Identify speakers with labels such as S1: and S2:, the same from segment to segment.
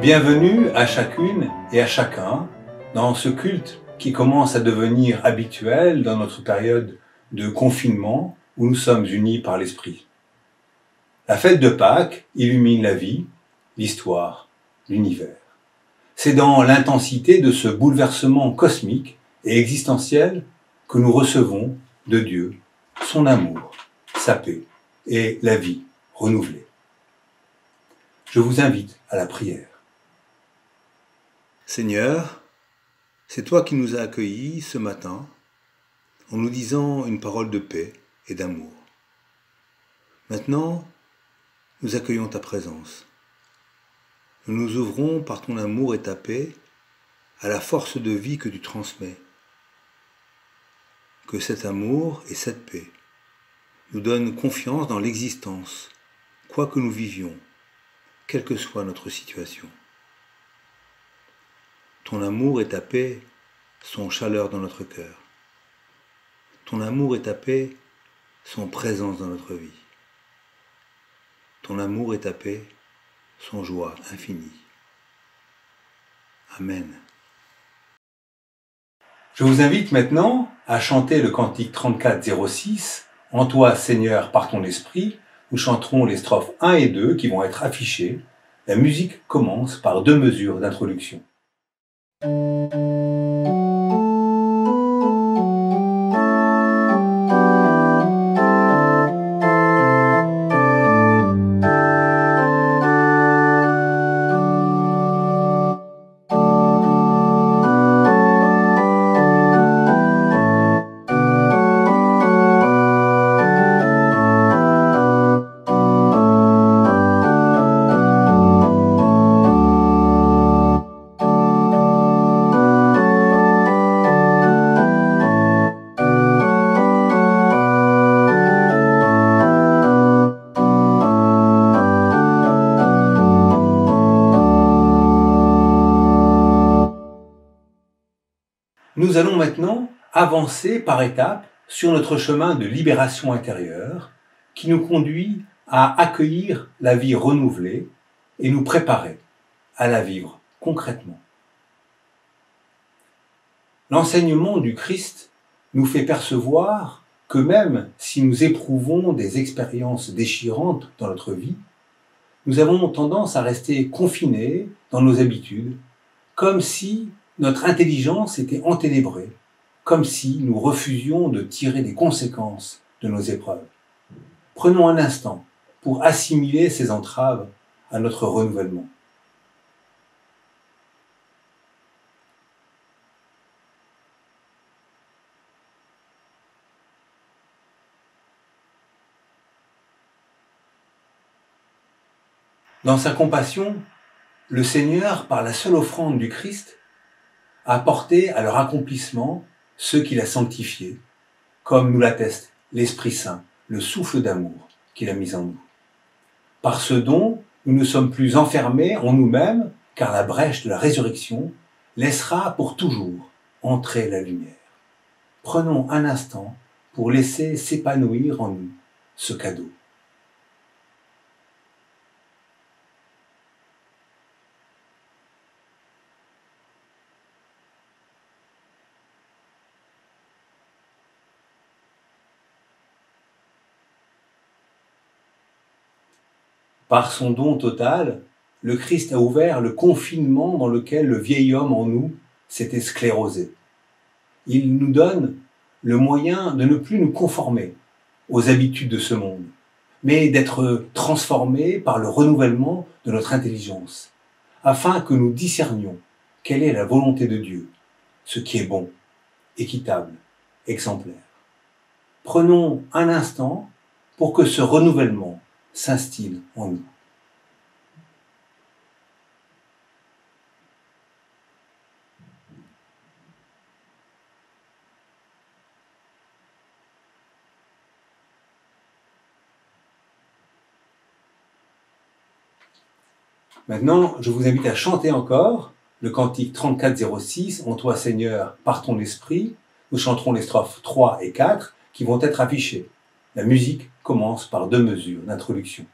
S1: Bienvenue à chacune et à chacun dans ce culte qui commence à devenir habituel dans notre période de confinement où nous sommes unis par l'Esprit. La fête de Pâques illumine la vie, l'histoire, l'univers. C'est dans l'intensité de ce bouleversement cosmique et existentiel que nous recevons de Dieu son amour, sa paix et la vie renouvelée. Je vous invite à la prière. Seigneur, c'est toi qui nous as accueillis ce matin en nous disant une parole de paix et d'amour. Maintenant, nous accueillons ta présence. Nous nous ouvrons par ton amour et ta paix à la force de vie que tu transmets. Que cet amour et cette paix nous donnent confiance dans l'existence, quoi que nous vivions, quelle que soit notre situation. Ton amour et ta paix sont chaleur dans notre cœur. Ton amour et ta paix sont présence dans notre vie. Ton amour et ta paix sont joie infinie. Amen. Je vous invite maintenant à chanter le cantique 34-06, « En toi, Seigneur, par ton esprit ». Nous chanterons les strophes 1 et 2 qui vont être affichées. La musique commence par 2 mesures d'introduction. Nous allons maintenant avancer par étapes sur notre chemin de libération intérieure qui nous conduit à accueillir la vie renouvelée et nous préparer à la vivre concrètement. L'enseignement du Christ nous fait percevoir que même si nous éprouvons des expériences déchirantes dans notre vie, nous avons tendance à rester confinés dans nos habitudes, comme si notre intelligence était enténébrée, comme si nous refusions de tirer les conséquences de nos épreuves. Prenons un instant pour assimiler ces entraves à notre renouvellement. Dans sa compassion, le Seigneur, par la seule offrande du Christ, a porté à leur accomplissement ceux qu'il a sanctifiés, comme nous l'atteste l'Esprit Saint, le souffle d'amour qu'il a mis en nous. Par ce don, nous ne sommes plus enfermés en nous-mêmes, car la brèche de la résurrection laissera pour toujours entrer la lumière. Prenons un instant pour laisser s'épanouir en nous ce cadeau. Par son don total, le Christ a ouvert le confinement dans lequel le vieil homme en nous s'était sclérosé. Il nous donne le moyen de ne plus nous conformer aux habitudes de ce monde, mais d'être transformés par le renouvellement de notre intelligence, afin que nous discernions quelle est la volonté de Dieu, ce qui est bon, équitable, exemplaire. Prenons un instant pour que ce renouvellement s'instille en nous. Maintenant, je vous invite à chanter encore le cantique 34-06, « En toi Seigneur, par ton esprit ». Nous chanterons les strophes 3 et 4 qui vont être affichées. La musique commence par 2 mesures d'introduction.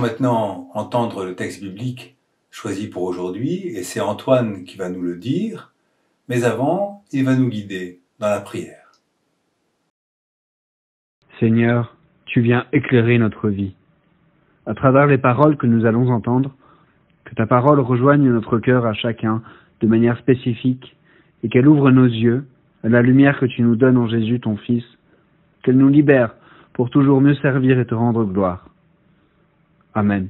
S1: maintenant entendre le texte biblique choisi pour aujourd'hui, et c'est Antoine qui va nous le dire, mais avant, il va nous guider dans la prière.
S2: Seigneur, tu viens éclairer notre vie. À travers les paroles que nous allons entendre, que ta parole rejoigne notre cœur à chacun de manière spécifique et qu'elle ouvre nos yeux à la lumière que tu nous donnes en Jésus, ton Fils, qu'elle nous libère pour toujours mieux servir et te rendre gloire. Amen.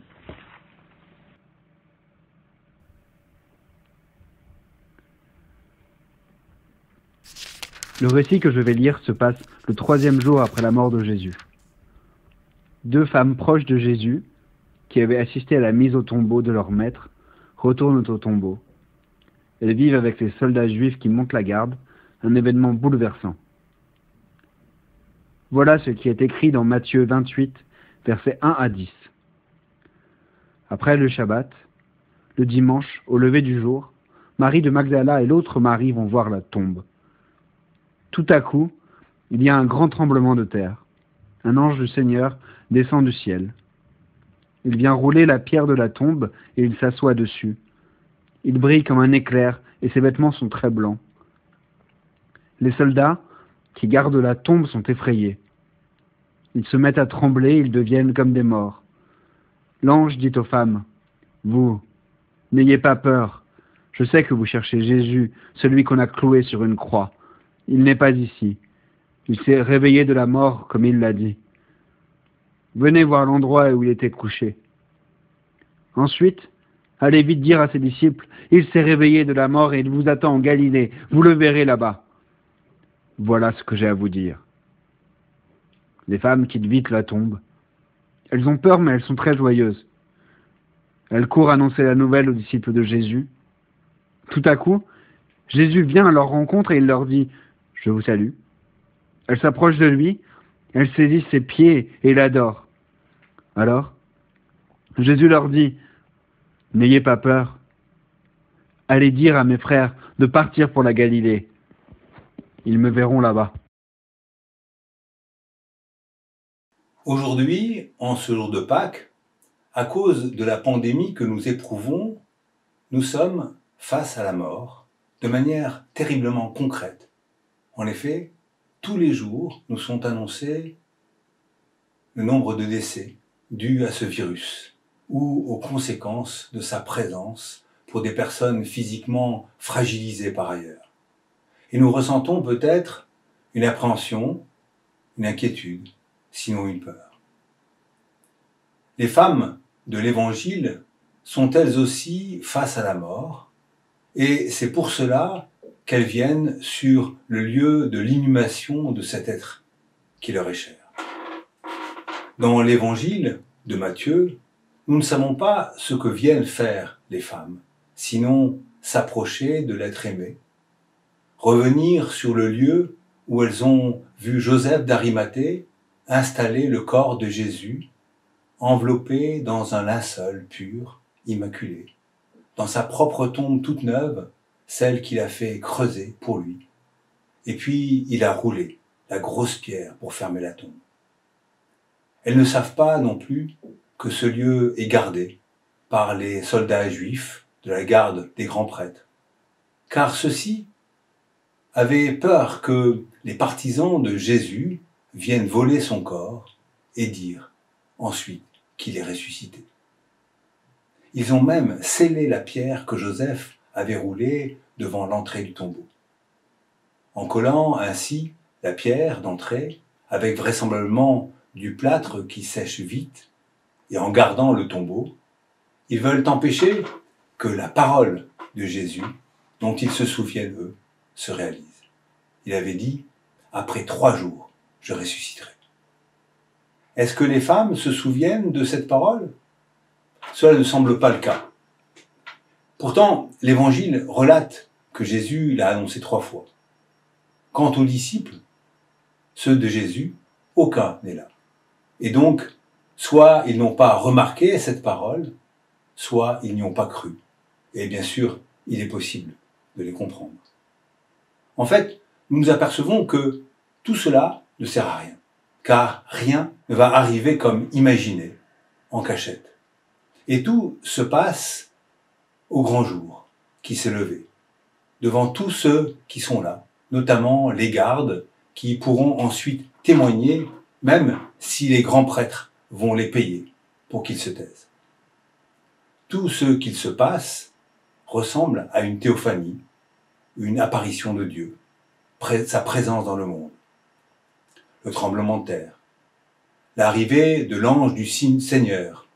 S2: Le récit que je vais lire se passe le 3e jour après la mort de Jésus. 2 femmes proches de Jésus, qui avaient assisté à la mise au tombeau de leur maître, retournent au tombeau. Elles vivent avec les soldats juifs qui montent la garde, un événement bouleversant. Voilà ce qui est écrit dans Matthieu 28, versets 1 à 10. Après le Shabbat, le dimanche, au lever du jour, Marie de Magdala et l'autre Marie vont voir la tombe. Tout à coup, il y a un grand tremblement de terre. Un ange du Seigneur descend du ciel. Il vient rouler la pierre de la tombe et il s'assoit dessus. Il brille comme un éclair et ses vêtements sont très blancs. Les soldats qui gardent la tombe sont effrayés. Ils se mettent à trembler, ils deviennent comme des morts. L'ange dit aux femmes, « Vous, n'ayez pas peur. Je sais que vous cherchez Jésus, celui qu'on a cloué sur une croix. Il n'est pas ici. Il s'est réveillé de la mort, comme il l'a dit. Venez voir l'endroit où il était couché. Ensuite, allez vite dire à ses disciples, il s'est réveillé de la mort et il vous attend en Galilée. Vous le verrez là-bas. Voilà ce que j'ai à vous dire. » Les femmes quittent vite la tombe. Elles ont peur, mais elles sont très joyeuses. Elles courent annoncer la nouvelle aux disciples de Jésus. Tout à coup, Jésus vient à leur rencontre et il leur dit « Je vous salue ». Elles s'approchent de lui, elles saisissent ses pieds et l'adorent. Alors, Jésus leur dit « N'ayez pas peur. Allez dire à mes frères de partir pour la Galilée. Ils me verront là-bas. »
S1: Aujourd'hui, en ce jour de Pâques, à cause de la pandémie que nous éprouvons, nous sommes face à la mort de manière terriblement concrète. En effet, tous les jours nous sont annoncés le nombre de décès dus à ce virus ou aux conséquences de sa présence pour des personnes physiquement fragilisées par ailleurs. Et nous ressentons peut-être une appréhension, une inquiétude, sinon une peur. Les femmes de l'Évangile sont elles aussi face à la mort, et c'est pour cela qu'elles viennent sur le lieu de l'inhumation de cet être qui leur est cher. Dans l'Évangile de Matthieu, nous ne savons pas ce que viennent faire les femmes, sinon s'approcher de l'être aimé, revenir sur le lieu où elles ont vu Joseph d'Arimathée installer le corps de Jésus, enveloppé dans un linceul pur, immaculé, dans sa propre tombe toute neuve, celle qu'il a fait creuser pour lui. Et puis il a roulé la grosse pierre pour fermer la tombe. Elles ne savent pas non plus que ce lieu est gardé par les soldats juifs de la garde des grands prêtres, car ceux-ci avaient peur que les partisans de Jésus viennent voler son corps et dire ensuite qu'il est ressuscité. Ils ont même scellé la pierre que Joseph avait roulée devant l'entrée du tombeau, en collant ainsi la pierre d'entrée avec vraisemblablement du plâtre qui sèche vite, et en gardant le tombeau, ils veulent empêcher que la parole de Jésus, dont ils se souviennent eux, se réalise. Il avait dit « Après 3 jours, je ressusciterai ». Est-ce que les femmes se souviennent de cette parole ? Cela ne semble pas le cas. Pourtant, l'Évangile relate que Jésus l'a annoncé 3 fois. Quant aux disciples, ceux de Jésus, aucun n'est là. Et donc, soit ils n'ont pas remarqué cette parole, soit ils n'y ont pas cru. Et bien sûr, il est possible de les comprendre. En fait, nous nous apercevons que tout cela ne sert à rien, car rien ne va arriver comme imaginé, en cachette. Et tout se passe au grand jour qui s'est levé, devant tous ceux qui sont là, notamment les gardes, qui pourront ensuite témoigner, même si les grands prêtres vont les payer pour qu'ils se taisent. Tout ce qu'il se passe ressemble à une théophanie, une apparition de Dieu, sa présence dans le monde. Le tremblement de terre, l'arrivée de l'ange du Seigneur,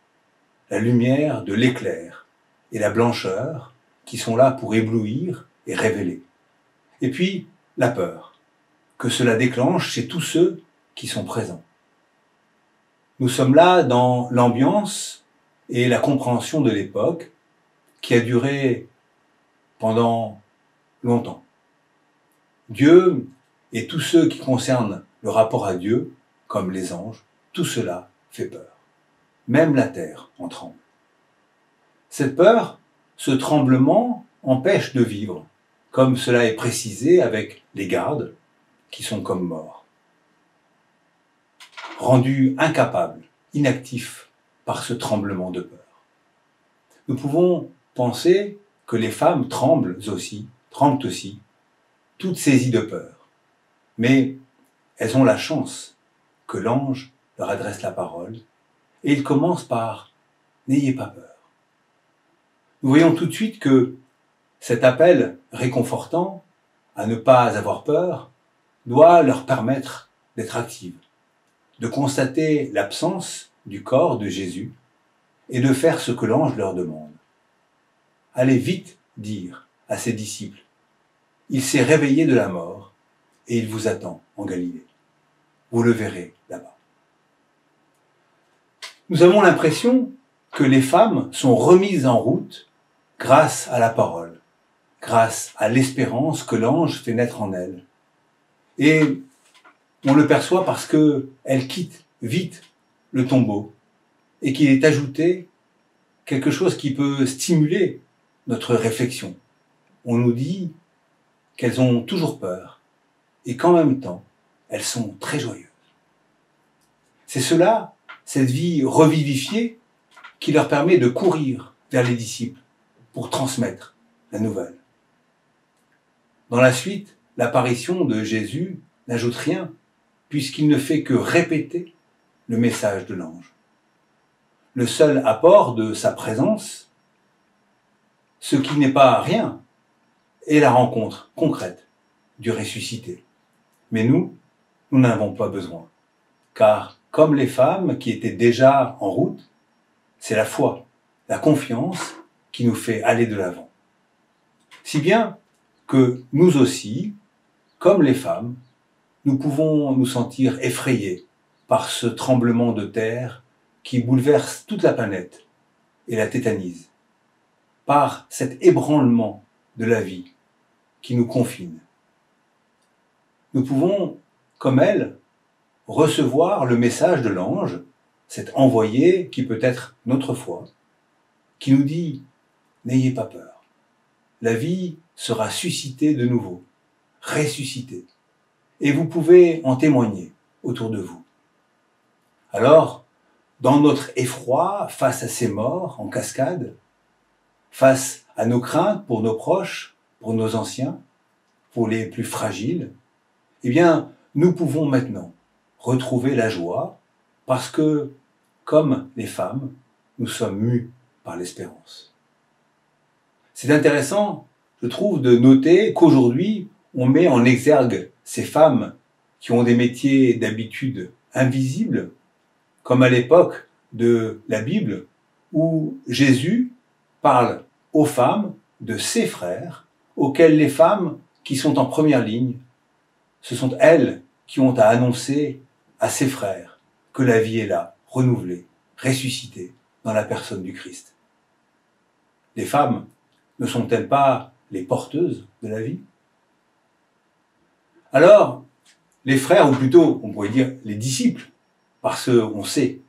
S1: la lumière de l'éclair et la blancheur qui sont là pour éblouir et révéler. Et puis, la peur que cela déclenche chez tous ceux qui sont présents. Nous sommes là dans l'ambiance et la compréhension de l'époque qui a duré pendant longtemps. Dieu et tous ceux qui concernent le rapport à Dieu, comme les anges, tout cela fait peur. Même la terre en tremble. Cette peur, ce tremblement, empêche de vivre, comme cela est précisé avec les gardes qui sont comme morts. Rendus incapables, inactifs par ce tremblement de peur. Nous pouvons penser que les femmes tremblent aussi, toutes saisies de peur. Mais elles ont la chance que l'ange leur adresse la parole et il commence par « N'ayez pas peur ». Nous voyons tout de suite que cet appel réconfortant à ne pas avoir peur doit leur permettre d'être actives, de constater l'absence du corps de Jésus et de faire ce que l'ange leur demande. Allez vite dire à ses disciples, il s'est réveillé de la mort et il vous attend en Galilée. Vous le verrez là-bas. Nous avons l'impression que les femmes sont remises en route grâce à la parole, grâce à l'espérance que l'ange fait naître en elles. Et on le perçoit parce qu'elles quittent vite le tombeau et qu'il est ajouté quelque chose qui peut stimuler notre réflexion. On nous dit qu'elles ont toujours peur et qu'en même temps, elles sont très joyeuses. C'est cela, cette vie revivifiée, qui leur permet de courir vers les disciples pour transmettre la nouvelle. Dans la suite, l'apparition de Jésus n'ajoute rien, puisqu'il ne fait que répéter le message de l'ange. Le seul apport de sa présence, ce qui n'est pas rien, est la rencontre concrète du ressuscité. Mais nous n'avons pas besoin, car comme les femmes qui étaient déjà en route, c'est la foi, la confiance qui nous fait aller de l'avant. Si bien que nous aussi, comme les femmes, nous pouvons nous sentir effrayés par ce tremblement de terre qui bouleverse toute la planète et la tétanise, par cet ébranlement de la vie qui nous confine. Nous pouvons, comme elle, recevoir le message de l'ange, cet envoyé qui peut être notre foi, qui nous dit « N'ayez pas peur, la vie sera suscitée de nouveau, ressuscitée, et vous pouvez en témoigner autour de vous. » Alors, dans notre effroi face à ces morts en cascade, face à nos craintes pour nos proches, pour nos anciens, pour les plus fragiles, eh bien, nous pouvons maintenant retrouver la joie parce que, comme les femmes, nous sommes mus par l'espérance. C'est intéressant, je trouve, de noter qu'aujourd'hui, on met en exergue ces femmes qui ont des métiers d'habitude invisibles, comme à l'époque de la Bible, où Jésus parle aux femmes de ses frères, auxquels les femmes qui sont en première ligne, ce sont elles qui ont à annoncer à ses frères que la vie est là, renouvelée, ressuscitée dans la personne du Christ. Les femmes ne sont-elles pas les porteuses de la vie? Alors, les frères, ou plutôt, on pourrait dire les disciples, parce qu'on sait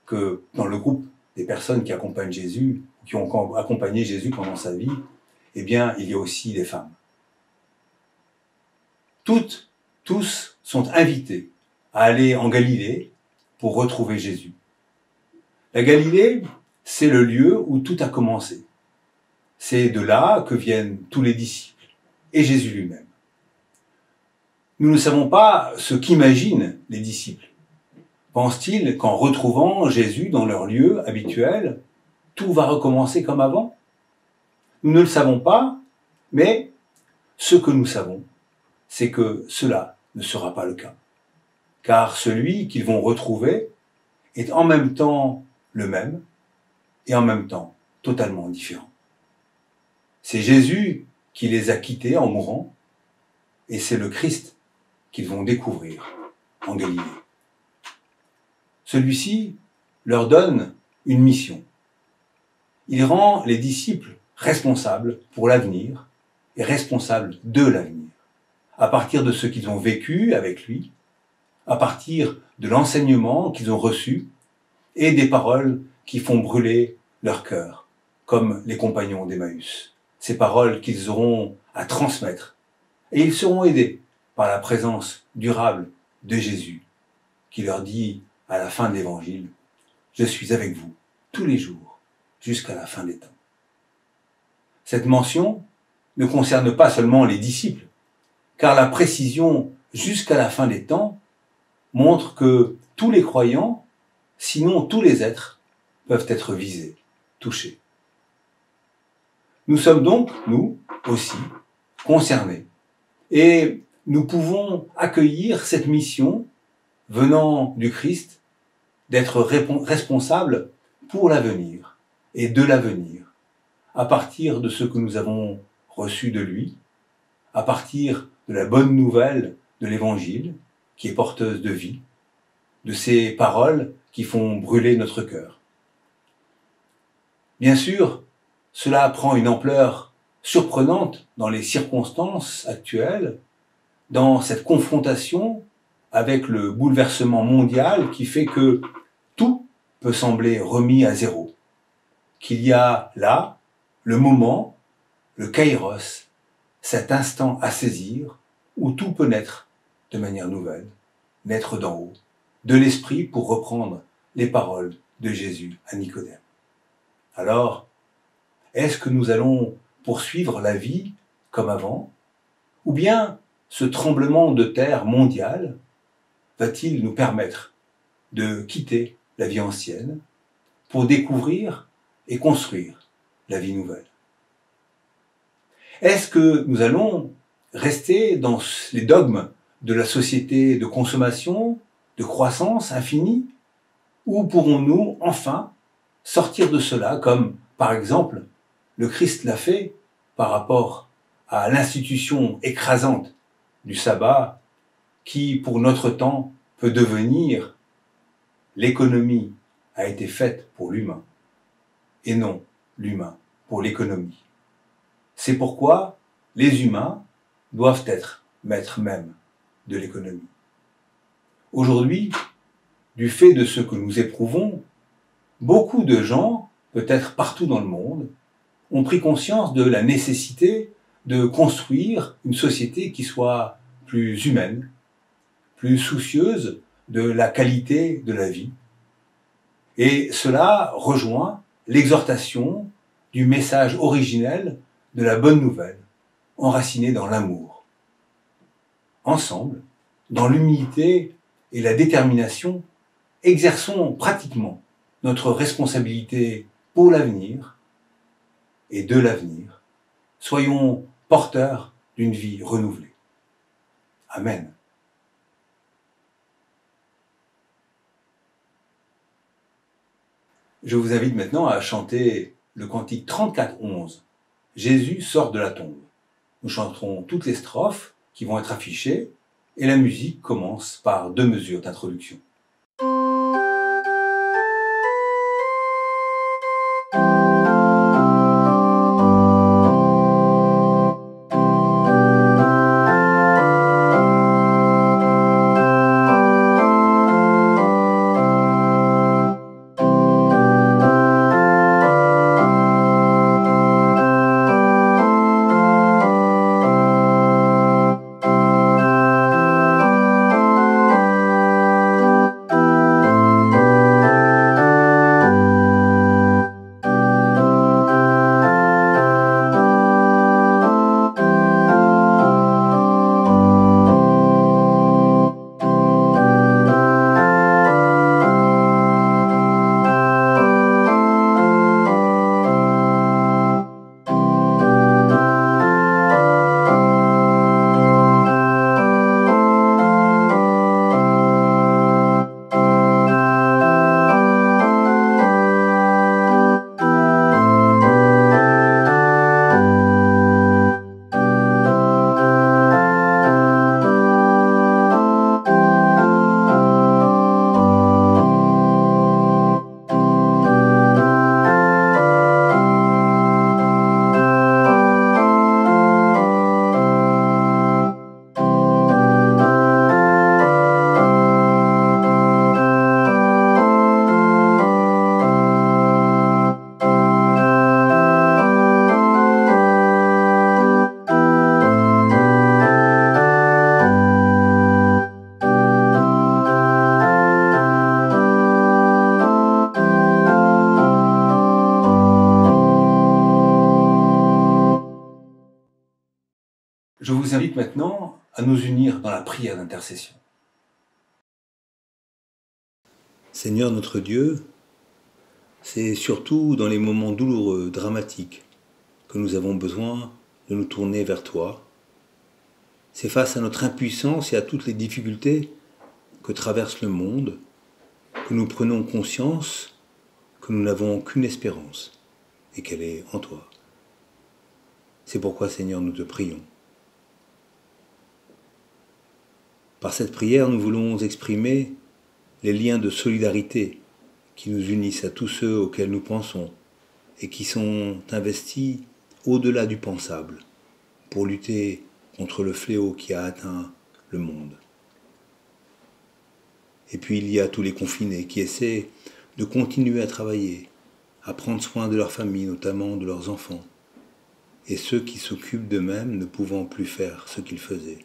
S1: que dans le groupe des personnes qui accompagnent Jésus, qui ont accompagné Jésus pendant sa vie, eh bien, il y a aussi des femmes. Tous sont invités à aller en Galilée pour retrouver Jésus. La Galilée, c'est le lieu où tout a commencé. C'est de là que viennent tous les disciples et Jésus lui-même. Nous ne savons pas ce qu'imaginent les disciples. Pensent-ils qu'en retrouvant Jésus dans leur lieu habituel, tout va recommencer comme avant? Nous ne le savons pas, mais ce que nous savons, c'est que cela ne sera pas le cas. Car celui qu'ils vont retrouver est en même temps le même et en même temps totalement différent. C'est Jésus qui les a quittés en mourant et c'est le Christ qu'ils vont découvrir en Galilée. Celui-ci leur donne une mission. Il rend les disciples responsables pour l'avenir et responsables de l'avenir, à partir de ce qu'ils ont vécu avec lui, à partir de l'enseignement qu'ils ont reçu et des paroles qui font brûler leur cœur, comme les compagnons d'Emmaüs. Ces paroles qu'ils auront à transmettre. Et ils seront aidés par la présence durable de Jésus, qui leur dit à la fin de l'Évangile, « Je suis avec vous tous les jours, jusqu'à la fin des temps. » Cette mention ne concerne pas seulement les disciples, car la précision « jusqu'à la fin des temps » montre que tous les croyants, sinon tous les êtres, peuvent être visés, touchés. Nous sommes donc, nous aussi, concernés, et nous pouvons accueillir cette mission venant du Christ d'être responsables pour l'avenir et de l'avenir, à partir de ce que nous avons reçu de lui, à partir de la bonne nouvelle de l'Évangile, qui est porteuse de vie, de ces paroles qui font brûler notre cœur. Bien sûr, cela prend une ampleur surprenante dans les circonstances actuelles, dans cette confrontation avec le bouleversement mondial qui fait que tout peut sembler remis à zéro, qu'il y a là le moment, le kairos, cet instant à saisir où tout peut naître de manière nouvelle, naître d'en haut, de l'esprit pour reprendre les paroles de Jésus à Nicodème. Alors, est-ce que nous allons poursuivre la vie comme avant, ou bien ce tremblement de terre mondial va-t-il nous permettre de quitter la vie ancienne pour découvrir et construire la vie nouvelle? Est-ce que nous allons rester dans les dogmes de la société de consommation, de croissance infinie, ou pourrons-nous enfin sortir de cela comme, par exemple, le Christ l'a fait par rapport à l'institution écrasante du sabbat qui, pour notre temps, peut devenir l'économie a été faite pour l'humain et non l'humain pour l'économie. C'est pourquoi les humains doivent être maîtres même de l'économie. Aujourd'hui, du fait de ce que nous éprouvons, beaucoup de gens, peut-être partout dans le monde, ont pris conscience de la nécessité de construire une société qui soit plus humaine, plus soucieuse de la qualité de la vie. Et cela rejoint l'exhortation du message originel de la bonne nouvelle, enraciné dans l'amour. Ensemble, dans l'humilité et la détermination, exerçons pratiquement notre responsabilité pour l'avenir et de l'avenir. Soyons porteurs d'une vie renouvelée. Amen. Je vous invite maintenant à chanter le cantique 34-11. Jésus sort de la tombe. Nous chanterons toutes les strophes qui vont être affichées et la musique commence par 2 mesures d'introduction. Je vous invite maintenant à nous unir dans la prière d'intercession. Seigneur notre Dieu, c'est surtout dans les moments douloureux, dramatiques, que nous avons besoin de nous tourner vers toi. C'est face à notre impuissance et à toutes les difficultés que traverse le monde que nous prenons conscience que nous n'avons qu'une espérance et qu'elle est en toi. C'est pourquoi, Seigneur, nous te prions. Par cette prière, nous voulons exprimer les liens de solidarité qui nous unissent à tous ceux auxquels nous pensons et qui sont investis au-delà du pensable pour lutter contre le fléau qui a atteint le monde. Et puis il y a tous les confinés qui essaient de continuer à travailler, à prendre soin de leur famille, notamment de leurs enfants, et ceux qui s'occupent d'eux-mêmes ne pouvant plus faire ce qu'ils faisaient.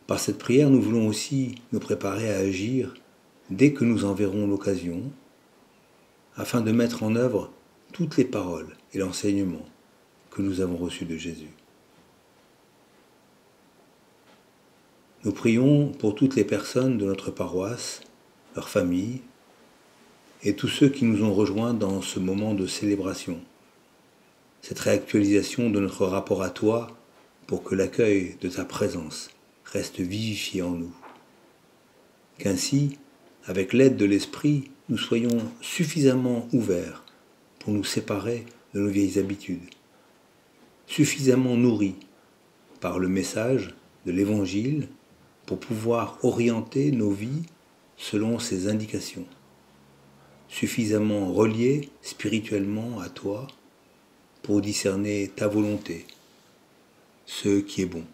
S1: Par cette prière, nous voulons aussi nous préparer à agir dès que nous en verrons l'occasion, afin de mettre en œuvre toutes les paroles et l'enseignement que nous avons reçus de Jésus. Nous prions pour toutes les personnes de notre paroisse, leurs familles, et tous ceux qui nous ont rejoints dans ce moment de célébration, cette réactualisation de notre rapport à toi pour que l'accueil de ta présence reste vivifié en nous. Qu'ainsi, avec l'aide de l'Esprit, nous soyons suffisamment ouverts pour nous séparer de nos vieilles habitudes, suffisamment nourris par le message de l'Évangile pour pouvoir orienter nos vies selon ses indications, suffisamment reliés spirituellement à toi pour discerner ta volonté, ce qui est bon,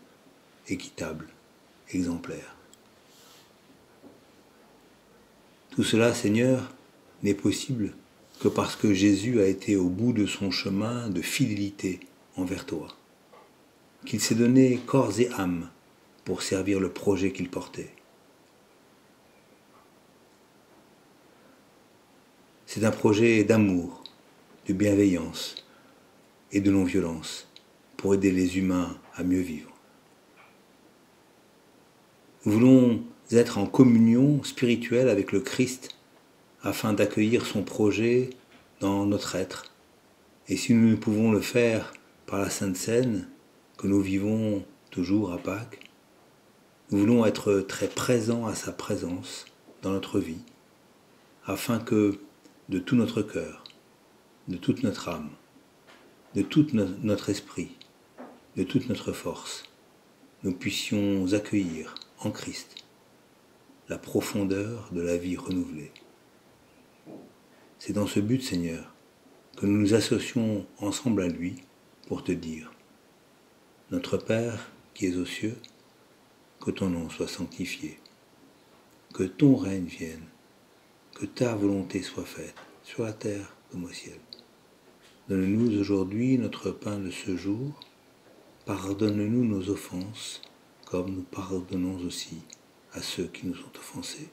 S1: équitable, exemplaire. Tout cela, Seigneur, n'est possible que parce que Jésus a été au bout de son chemin de fidélité envers toi, qu'il s'est donné corps et âme pour servir le projet qu'il portait. C'est un projet d'amour, de bienveillance et de non-violence pour aider les humains à mieux vivre. Nous voulons être en communion spirituelle avec le Christ afin d'accueillir son projet dans notre être. Et si nous ne pouvons le faire par la Sainte Seine, que nous vivons toujours à Pâques, nous voulons être très présents à sa présence dans notre vie, afin que de tout notre cœur, de toute notre âme, de tout notre esprit, de toute notre force, nous puissions accueillir en Christ la profondeur de la vie renouvelée. C'est dans ce but, Seigneur, que nous nous associons ensemble à lui pour te dire: Notre Père qui es aux cieux, que ton nom soit sanctifié, que ton règne vienne, que ta volonté soit faite, sur la terre comme au ciel. Donne-nous aujourd'hui notre pain de ce jour, pardonne-nous nos offenses, comme nous pardonnons aussi à ceux qui nous ont offensés.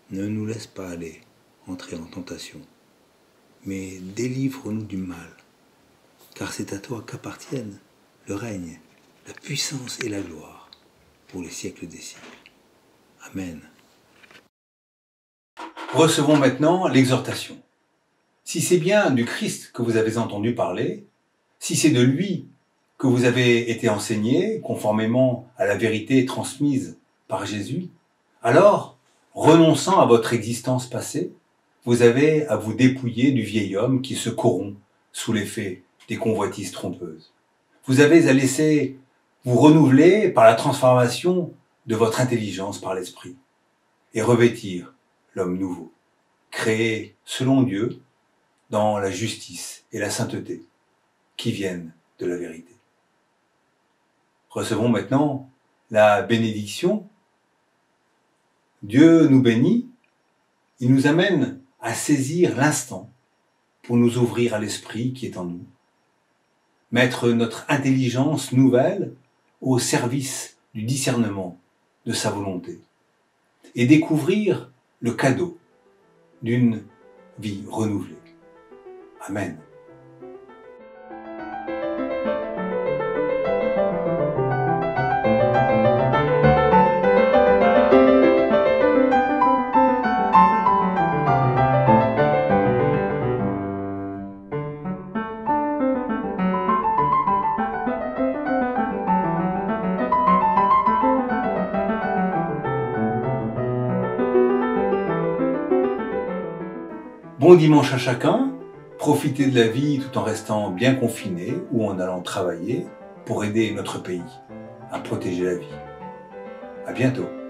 S1: Ne nous laisse pas aller, entrer en tentation, mais délivre-nous du mal, car c'est à toi qu'appartiennent le règne, la puissance et la gloire pour les siècles des siècles. Amen. Recevons maintenant l'exhortation. Si c'est bien du Christ que vous avez entendu parler, si c'est de lui que vous avez été enseigné conformément à la vérité transmise par Jésus, alors, renonçant à votre existence passée, vous avez à vous dépouiller du vieil homme qui se corrompt sous l'effet des convoitises trompeuses. Vous avez à laisser vous renouveler par la transformation de votre intelligence par l'esprit et revêtir l'homme nouveau, créé selon Dieu dans la justice et la sainteté qui viennent de la vérité. Recevons maintenant la bénédiction. Dieu nous bénit, il nous amène à saisir l'instant pour nous ouvrir à l'esprit qui est en nous, mettre notre intelligence nouvelle au service du discernement de sa volonté et découvrir le cadeau d'une vie renouvelée. Amen. Bon dimanche à chacun, profitez de la vie tout en restant bien confiné ou en allant travailler pour aider notre pays à protéger la vie. À bientôt.